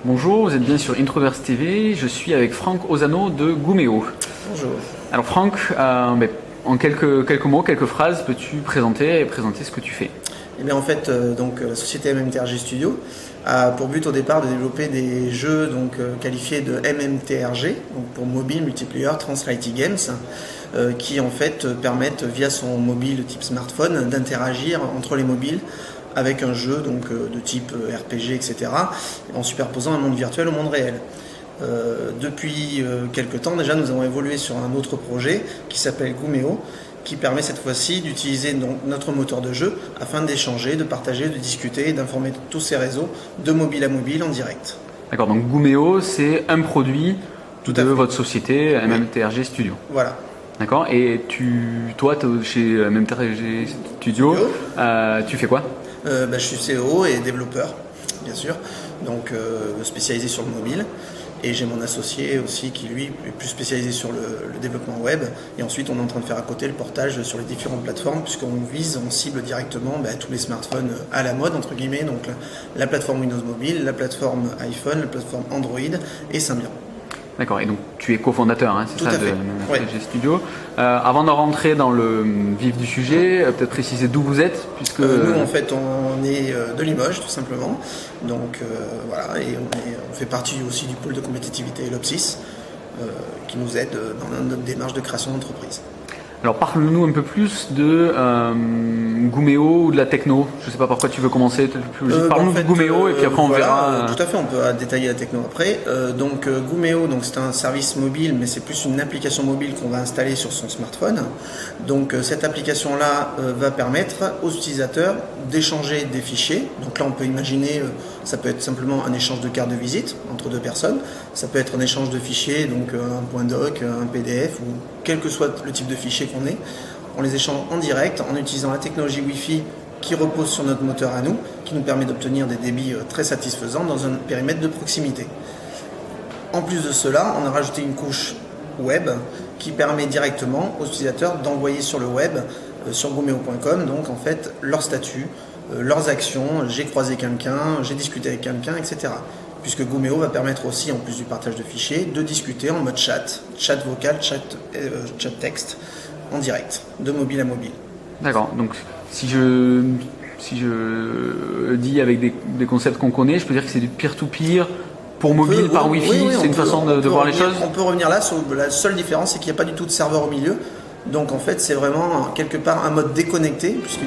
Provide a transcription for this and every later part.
Bonjour, vous êtes bien sur Introverse TV, je suis avec Franck Ozano de Gumeo. Bonjour. Alors Franck, en quelques mots, quelques phrases, peux-tu présenter ce que tu fais? Eh bien, en fait, la société MMTRG Studio a pour but au départ de développer des jeux qualifiés de MMTRG, donc pour Mobile Multiplayer Translate Games, qui en fait permettent via son mobile type smartphone d'interagir entre les mobiles avec un jeu de type RPG, etc., en superposant un monde virtuel au monde réel. Depuis quelques temps déjà, nous avons évolué sur un autre projet qui s'appelle Gumeo, qui permet cette fois-ci d'utiliser notre moteur de jeu afin d'échanger, de partager, de discuter et d'informer tous ces réseaux de mobile à mobile en direct. D'accord, donc Gumeo, c'est un produit Tout de à fait. votre société MMTRG Studio. Voilà. D'accord, et toi, chez MMTRG Studio, tu fais quoi? Je suis CEO et développeur, bien sûr, spécialisé sur le mobile. Et j'ai mon associé aussi qui lui est plus spécialisé sur le développement web. Et ensuite on est en train de faire à côté le portage sur les différentes plateformes on cible directement tous les smartphones à la mode entre guillemets. Donc la plateforme Windows Mobile, la plateforme iPhone, la plateforme Android et Symbian. D'accord, et donc tu es cofondateur, hein, c'est Tout ça, à fait. de MMTRG Studio. Avant de rentrer dans le vif du sujet, peut-être préciser d'où vous êtes, puisque... Nous en fait on est de Limoges tout simplement. Et on fait partie aussi du pôle de compétitivité l'Opsis qui nous aide dans notre démarche de création d'entreprise. Alors parle-nous un peu plus de Gumeo ou de la techno. Je ne sais pas par quoi tu veux commencer. Parle-nous de Gumeo et puis après on verra. Tout à fait, on peut détailler la techno après. Gumeo, c'est un service mobile, mais c'est plus une application mobile qu'on va installer sur son smartphone. Cette application-là va permettre aux utilisateurs d'échanger des fichiers. Donc là, on peut imaginer, ça peut être simplement un échange de cartes de visite entre deux personnes. Ça peut être un échange de fichiers, un point doc, un PDF ou quel que soit le type de fichier qu'on ait. On les échange en direct en utilisant la technologie Wi-Fi qui repose sur notre moteur à nous, qui nous permet d'obtenir des débits très satisfaisants dans un périmètre de proximité. En plus de cela, on a rajouté une couche web qui permet directement aux utilisateurs d'envoyer sur le web, sur gumeo.com, leur statut, leurs actions, j'ai croisé quelqu'un, j'ai discuté avec quelqu'un, etc. Puisque Gumeo va permettre aussi, en plus du partage de fichiers, de discuter en mode chat vocal, chat texte, en direct, de mobile à mobile. D'accord, donc si je dis avec des concepts qu'on connaît, je peux dire que c'est du peer-to-peer par Wi-Fi, oui, c'est une façon de voir les choses. On peut revenir là, la seule différence c'est qu'il n'y a pas du tout de serveur au milieu. Donc en fait c'est vraiment quelque part un mode déconnecté, puisque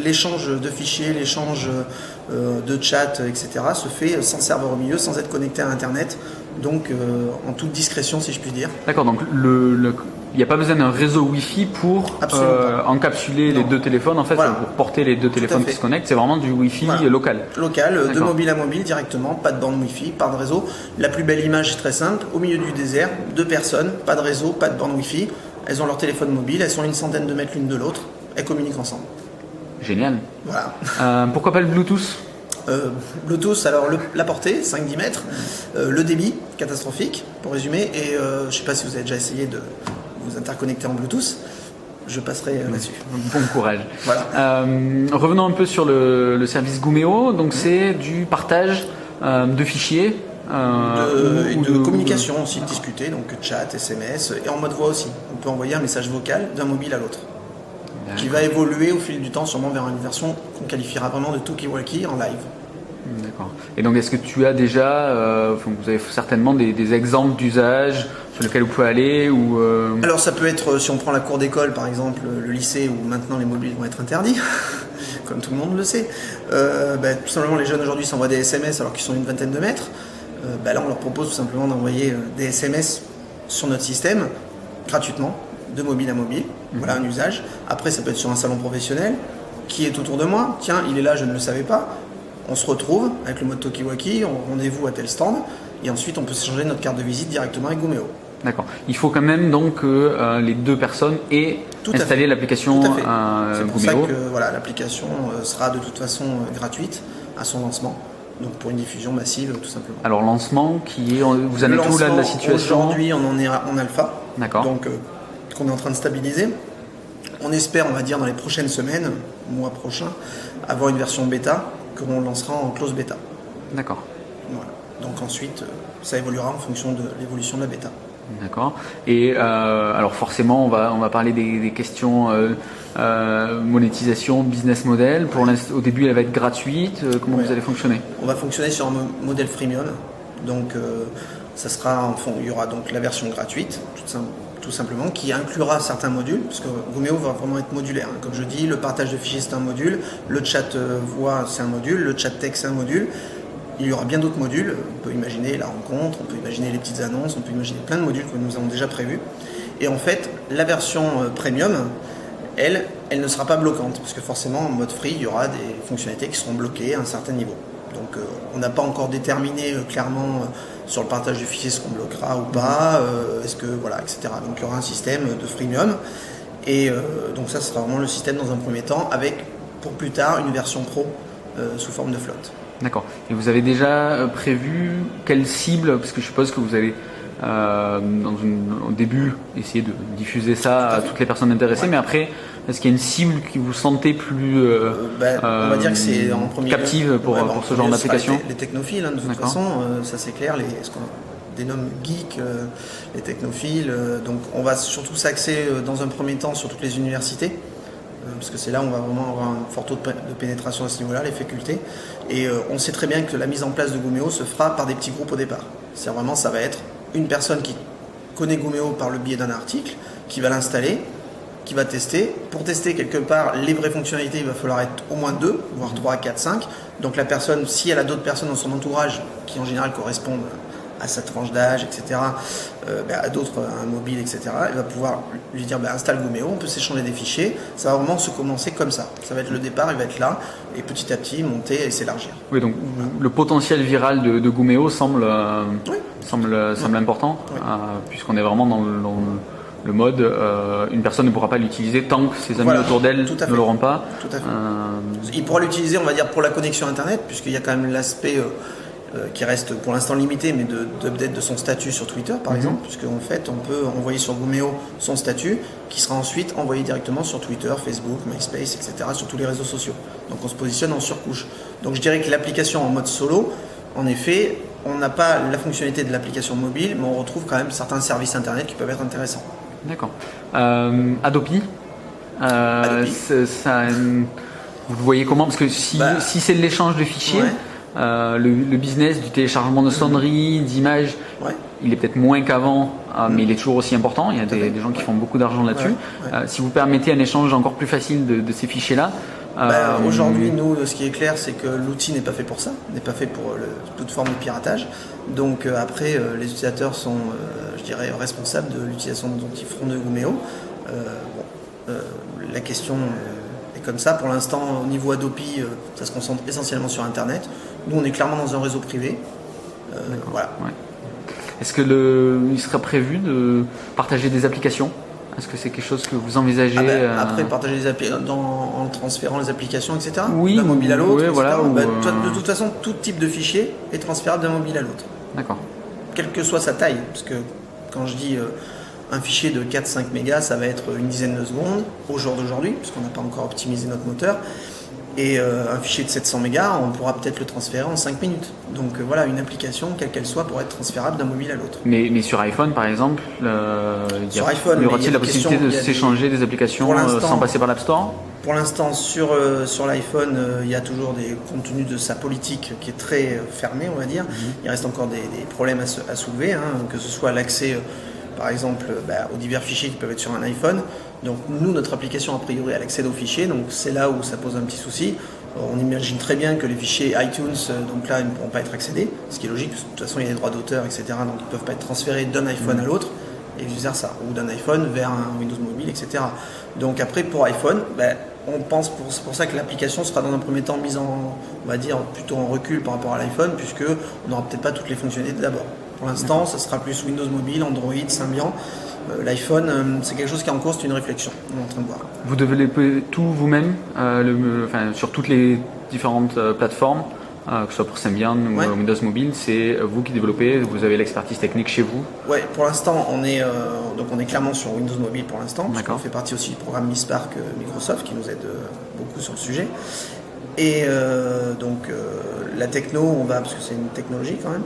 l'échange de fichiers, l'échange de chat, etc. se fait sans serveur au milieu, sans être connecté à internet, en toute discrétion si je puis dire. D'accord, donc il n'y a pas besoin d'un réseau Wi-Fi pour encapsuler les deux téléphones, en fait, Voilà. pour porter les deux téléphones qui se connectent, c'est vraiment du Wi-Fi local. Local, de mobile à mobile directement, pas de bande Wi-Fi, pas de réseau. La plus belle image c'est très simple, au milieu du désert, deux personnes, pas de réseau, pas de bande Wi-Fi. Elles ont leur téléphone mobile, elles sont une centaine de mètres l'une de l'autre, elles communiquent ensemble. Génial. Voilà. Pourquoi pas le Bluetooth? Bluetooth, alors la portée, 5-10 mètres, le débit, catastrophique, pour résumer, et je ne sais pas si vous avez déjà essayé de vous interconnecter en Bluetooth, je passerai là-dessus. Bon courage. Voilà. Revenons un peu sur le service Gumeo, donc c'est du partage de fichiers. De communication aussi, de discuter, donc chat, SMS, et en mode voix aussi. On peut envoyer un message vocal d'un mobile à l'autre, qui va évoluer au fil du temps sûrement vers une version qu'on qualifiera vraiment de talkie-walkie en live. D'accord. Et donc est-ce que tu as déjà, vous avez certainement des exemples d'usage sur lesquels vous pouvez aller ou Alors ça peut être, si on prend la cour d'école par exemple, le lycée où maintenant les mobiles vont être interdits, comme tout le monde le sait, tout simplement les jeunes aujourd'hui s'envoient des SMS alors qu'ils sont une vingtaine de mètres. Là on leur propose tout simplement d'envoyer des SMS sur notre système gratuitement, de mobile à mobile. Voilà un usage. Après ça peut être sur un salon professionnel. Qui est autour de moi? Tiens, il est là, je ne le savais pas. On se retrouve avec le mode talkie-walkie, on rendez-vous à tel stand et ensuite on peut s'échanger notre carte de visite directement avec Gumeo. D'accord. Il faut quand même donc que les deux personnes aient installé l'application Tout à fait. C'est pour ça Gumeo. que l'application sera de toute façon gratuite à son lancement. Donc pour une diffusion massive tout simplement. Alors lancement vous en êtes où là de la situation? Aujourd'hui on en est en alpha. D'accord. Donc qu'on est en train de stabiliser. On espère, on va dire dans les prochaines semaines, mois prochain, avoir une version bêta que l'on lancera en close bêta. D'accord. Voilà. Donc ensuite, ça évoluera en fonction de l'évolution de la bêta. D'accord. Et alors forcément, on va parler des questions monétisation, business model. Au début, elle va être gratuite. Comment vous allez fonctionner? On va fonctionner sur un modèle freemium. Donc, ça sera il y aura donc la version gratuite, tout simplement, qui inclura certains modules, parce que Gumeo va vraiment être modulaire. Hein. Comme je dis, le partage de fichiers c'est un module, le chat voix c'est un module, le chat texte c'est un module. Il y aura bien d'autres modules. On peut imaginer la rencontre, on peut imaginer les petites annonces, on peut imaginer plein de modules que nous avons déjà prévus. Et en fait, la version premium, elle ne sera pas bloquante, parce que forcément, en mode free, il y aura des fonctionnalités qui seront bloquées à un certain niveau. Donc, on n'a pas encore déterminé clairement sur le partage de fichiers ce qu'on bloquera ou pas, etc. Donc, il y aura un système de freemium. Et donc, ça sera vraiment le système dans un premier temps, avec pour plus tard une version pro sous forme de flotte. D'accord. Et vous avez déjà prévu quelle cible, parce que je suppose que vous allez au début essayer de diffuser ça à toutes les personnes intéressées, mais après, est-ce qu'il y a une cible qui vous sentez plus on va dire que c'est en premier captive pour ce genre d'application? Les technophiles, hein, de toute façon, ça c'est clair, ce qu'on dénomme geeks, les technophiles. Donc on va surtout s'axer dans un premier temps sur toutes les universités. Parce que c'est là où on va vraiment avoir un fort taux de pénétration à ce niveau-là, les facultés. Et on sait très bien que la mise en place de Gumeo se fera par des petits groupes au départ. C'est vraiment, ça va être une personne qui connaît Gumeo par le biais d'un article, qui va l'installer, qui va tester. Pour tester quelque part les vraies fonctionnalités, il va falloir être au moins 2, voire 3, 4, 5. Donc la personne, si elle a d'autres personnes dans son entourage, qui en général correspondent à sa tranche d'âge, etc., à d'autres, à un mobile, etc., elle va pouvoir lui dire installe Gumeo, on peut s'échanger des fichiers. Ça va vraiment se commencer comme ça. Ça va être le départ, il va être là, et petit à petit monter et s'élargir. Oui, donc le potentiel viral de Gumeo semble important, puisqu'on est vraiment dans le mode une personne ne pourra pas l'utiliser tant que ses amis autour d'elle ne l'auront pas. Tout à fait. Il pourra l'utiliser, on va dire, pour la connexion Internet, puisqu'il y a quand même l'aspect qui reste pour l'instant limité, mais d'update de son statut sur Twitter, par exemple, puisque en fait, on peut envoyer sur Gumeo son statut, qui sera ensuite envoyé directement sur Twitter, Facebook, MySpace, etc., sur tous les réseaux sociaux. Donc on se positionne en surcouche. Donc je dirais que l'application en mode solo, en effet, on n'a pas la fonctionnalité de l'application mobile, mais on retrouve quand même certains services Internet qui peuvent être intéressants. D'accord. Adopi, vous le voyez comment? Parce que si c'est l'échange de fichiers, le business du téléchargement de sonneries, d'images, il est peut-être moins qu'avant, mais il est toujours aussi important. Il y a des gens qui font beaucoup d'argent là-dessus. Si vous permettez un échange encore plus facile de ces fichiers-là. Aujourd'hui, nous, ce qui est clair, c'est que l'outil n'est pas fait pour ça, n'est pas fait pour toute forme de piratage. Donc après, les utilisateurs sont, je dirais, responsables de l'utilisation dont ils feront de Gumeo. La question est comme ça. Pour l'instant, au niveau Adopi, ça se concentre essentiellement sur Internet. Nous, on est clairement dans un réseau privé. Voilà. Ouais. Est-ce qu'il sera prévu de partager des applications? Est-ce que c'est quelque chose que vous envisagez après, partager les en transférant les applications, etc. Oui, d'un mobile à l'autre, voilà, de toute façon, tout type de fichier est transférable d'un mobile à l'autre. D'accord. Quelle que soit sa taille. Parce que quand je dis un fichier de 4-5 mégas, ça va être une dizaine de secondes au jour d'aujourd'hui, puisqu'on n'a pas encore optimisé notre moteur. Et un fichier de 700 mégas, on pourra peut-être le transférer en 5 minutes. Donc voilà, une application, quelle qu'elle soit, pourra être transférable d'un mobile à l'autre. Mais sur iPhone, par exemple, y aura-t-il la possibilité de s'échanger des applications sans passer par l'App Store? Pour l'instant, sur l'iPhone, il y a toujours compte tenu de sa politique qui est très fermée, on va dire. Il reste encore des problèmes à soulever, que ce soit l'accès, par exemple, aux divers fichiers qui peuvent être sur un iPhone. Donc nous, notre application, a priori, elle accède aux fichiers, donc c'est là où ça pose un petit souci. On imagine très bien que les fichiers iTunes, donc là, ils ne pourront pas être accédés, ce qui est logique, parce que de toute façon, il y a des droits d'auteur, etc., donc ils ne peuvent pas être transférés d'un iPhone à l'autre, et vice-versa, ou d'un iPhone vers un Windows Mobile, etc. Donc après, pour iPhone, on pense, c'est pour ça que l'application sera dans un premier temps mise on va dire, plutôt en recul par rapport à l'iPhone, puisque on n'aura peut-être pas toutes les fonctionnalités d'abord. Pour l'instant, ça sera plus Windows Mobile, Android, Symbian. L'iPhone, c'est quelque chose qui est en cours, c'est une réflexion, on est en train de voir. Vous développez tout vous-même, sur toutes les différentes plateformes, que ce soit pour Symbian ou Windows Mobile, c'est vous qui développez, vous avez l'expertise technique chez vous? Oui, pour l'instant, on est clairement sur Windows Mobile pour l'instant, parce qu'on fait partie aussi du programme MISPARC Microsoft qui nous aide beaucoup sur le sujet. Et la techno, parce que c'est une technologie quand même,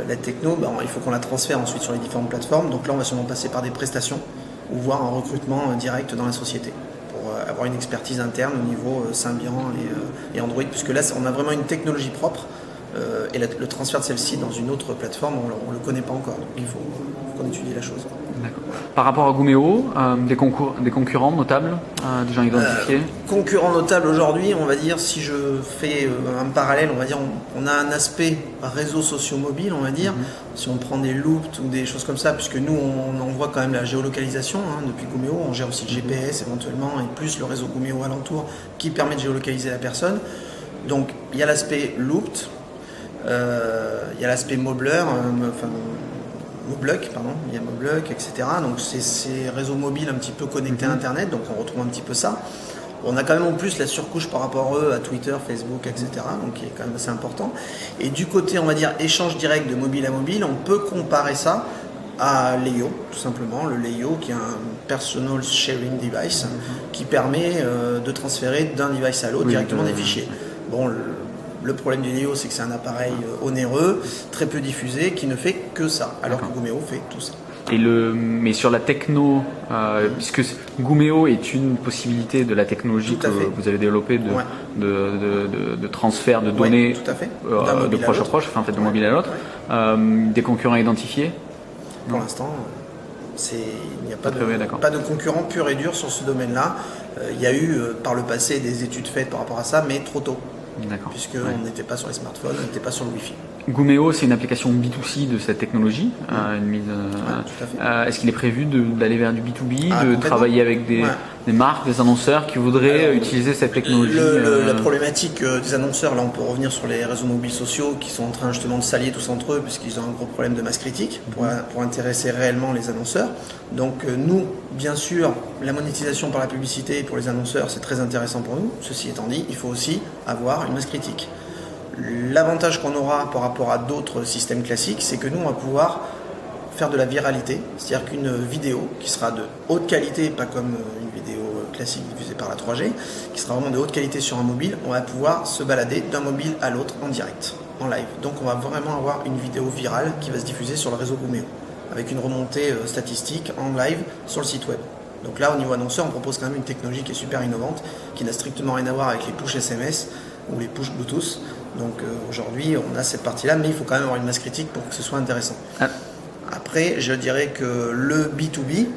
la techno, il faut qu'on la transfère ensuite sur les différentes plateformes. Donc là, on va sûrement passer par des prestations ou voir un recrutement direct dans la société pour avoir une expertise interne au niveau Symbian et Android, puisque là, on a vraiment une technologie propre et le transfert de celle-ci dans une autre plateforme, on ne le connaît pas encore. Donc il faut qu'on étudie la chose. D'accord. Par rapport à Gumeo, des concurrents notables, des gens identifiés Concurrents notables aujourd'hui, on va dire, si je fais un parallèle, on va dire, on a un aspect réseaux sociaux mobiles, on va dire, si on prend des loops ou des choses comme ça, puisque nous, on envoie quand même la géolocalisation depuis Gumeo, on gère aussi le GPS éventuellement, et plus le réseau Gumeo alentour qui permet de géolocaliser la personne. Donc, il y a l'aspect looped, il y a l'aspect Mobluck, il y a Mobluck, etc. Donc c'est ces réseaux mobiles un petit peu connectés à Internet, donc on retrouve un petit peu ça. On a quand même en plus la surcouche par rapport à Twitter, Facebook, etc. Donc qui est quand même assez important. Et du côté, on va dire, échange direct de mobile à mobile, on peut comparer ça à Leio, tout simplement. Le Leio qui est un personal sharing device qui permet de transférer d'un device à l'autre directement des fichiers. Bon, le problème du Leio, c'est que c'est un appareil onéreux, très peu diffusé, qui ne fait que ça, alors que Gumeo fait tout ça. Mais sur la techno, puisque Gumeo est une possibilité de la technologie que vous avez développée de transfert de données de proche à proche, en fait de mobile à l'autre, des concurrents identifiés? Pour l'instant, il n'y a pas de concurrent pur et dur sur ce domaine-là. Il y a eu par le passé des études faites par rapport à ça, mais trop tôt. Puisqu'on n'était pas sur les smartphones, on n'était pas sur le Wi-Fi. Gumeo, c'est une application B2C de cette technologie. Est-ce qu'il est prévu d'aller vers du B2B, de travailler avec des marques, des annonceurs qui voudraient utiliser cette technologie? La problématique des annonceurs, là on peut revenir sur les réseaux mobiles sociaux qui sont en train justement de s'allier tous entre eux puisqu'ils ont un gros problème de masse critique pour intéresser réellement les annonceurs. Donc nous, bien sûr, la monétisation par la publicité pour les annonceurs c'est très intéressant pour nous. Ceci étant dit, il faut aussi avoir une masse critique. L'avantage qu'on aura par rapport à d'autres systèmes classiques, c'est que nous, on va pouvoir faire de la viralité, c'est-à-dire qu'une vidéo qui sera de haute qualité, pas comme une vidéo classique diffusée par la 3G, qui sera vraiment de haute qualité sur un mobile, on va pouvoir se balader d'un mobile à l'autre en direct, en live. Donc on va vraiment avoir une vidéo virale qui va se diffuser sur le réseau Gumeo, avec une remontée statistique en live sur le site web. Donc là, au niveau annonceur, on propose quand même une technologie qui est super innovante, qui n'a strictement rien à voir avec les push SMS ou les push Bluetooth. Donc aujourd'hui, on a cette partie-là, mais il faut quand même avoir une masse critique pour que ce soit intéressant. Après, je dirais que le B2B,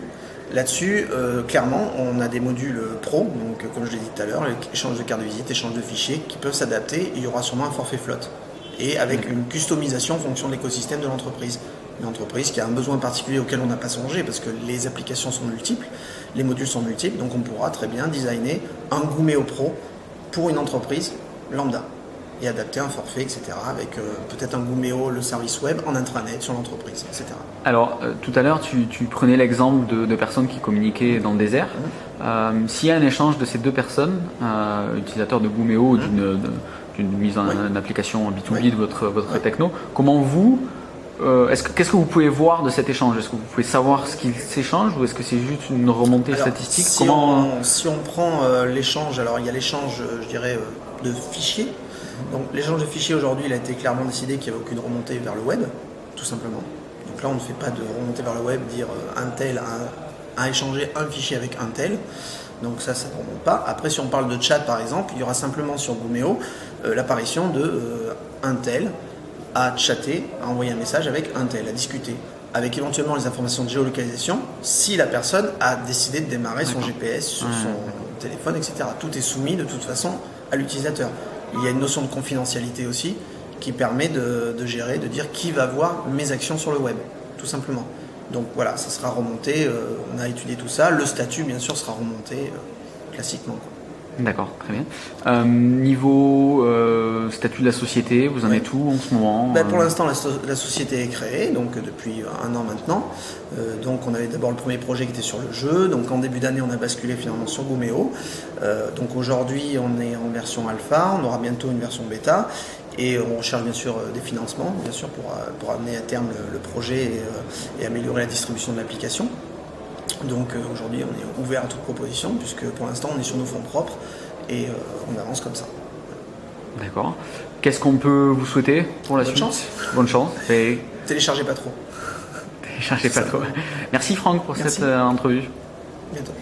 là-dessus, clairement, on a des modules pro, donc comme je l'ai dit tout à l'heure, échange de cartes de visite, échange de fichiers, qui peuvent s'adapter. Il y aura sûrement un forfait flotte, et avec une customisation en fonction de l'écosystème de l'entreprise. Une entreprise qui a un besoin particulier auquel on n'a pas songé, parce que les applications sont multiples, les modules sont multiples, donc on pourra très bien designer un Gumeo Pro pour une entreprise lambda. Et adapter un forfait, etc. avec peut-être un Gumeo, le service web en intranet sur l'entreprise, etc. Alors, tout à l'heure, tu prenais l'exemple de personnes qui communiquaient dans le désert. S'il y a un échange de ces deux personnes, utilisateurs de Gumeo ou d'une mise en application B2B de votre techno, comment qu'est-ce que vous pouvez voir de cet échange? Est-ce que vous pouvez savoir ce qu'ils s'échangent ou est-ce que c'est juste une remontée statistique? Si on prend l'échange, alors il y a l'échange, je dirais, de fichiers. Donc l'échange de fichiers aujourd'hui, il a été clairement décidé qu'il n'y avait aucune remontée vers le web, tout simplement. Donc là, on ne fait pas de remontée vers le web, dire un tel a échangé un fichier avec un tel. Donc ça ne remonte pas. Après, si on parle de chat, par exemple, il y aura simplement sur Gumeo l'apparition de un tel a chaté, a envoyé un message avec un tel, a discuté, avec éventuellement les informations de géolocalisation, si la personne a décidé de démarrer son GPS sur son téléphone, etc. Tout est soumis de toute façon à l'utilisateur. Il y a une notion de confidentialité aussi qui permet de gérer, de dire qui va voir mes actions sur le web, tout simplement. Donc voilà, ça sera remonté, on a étudié tout ça. Le statut, bien sûr, sera remonté classiquement. D'accord, très bien. Niveau statut de la société, vous en êtes où en ce moment? Pour l'instant, la société est créée, donc depuis un an maintenant. Donc on avait d'abord le premier projet qui était sur le jeu. Donc en début d'année, on a basculé finalement sur Gumeo. Donc aujourd'hui, on est en version alpha, on aura bientôt une version bêta. Et on recherche bien sûr des financements, bien sûr, pour amener à terme le projet et améliorer la distribution de l'application. Donc aujourd'hui, on est ouvert à toute proposition, puisque pour l'instant, on est sur nos fonds propres et on avance comme ça. D'accord. Qu'est-ce qu'on peut vous souhaiter pour la suite? Bonne chance. Et... Téléchargez pas trop. Téléchargez pas trop. Merci Franck pour cette entrevue. Bientôt.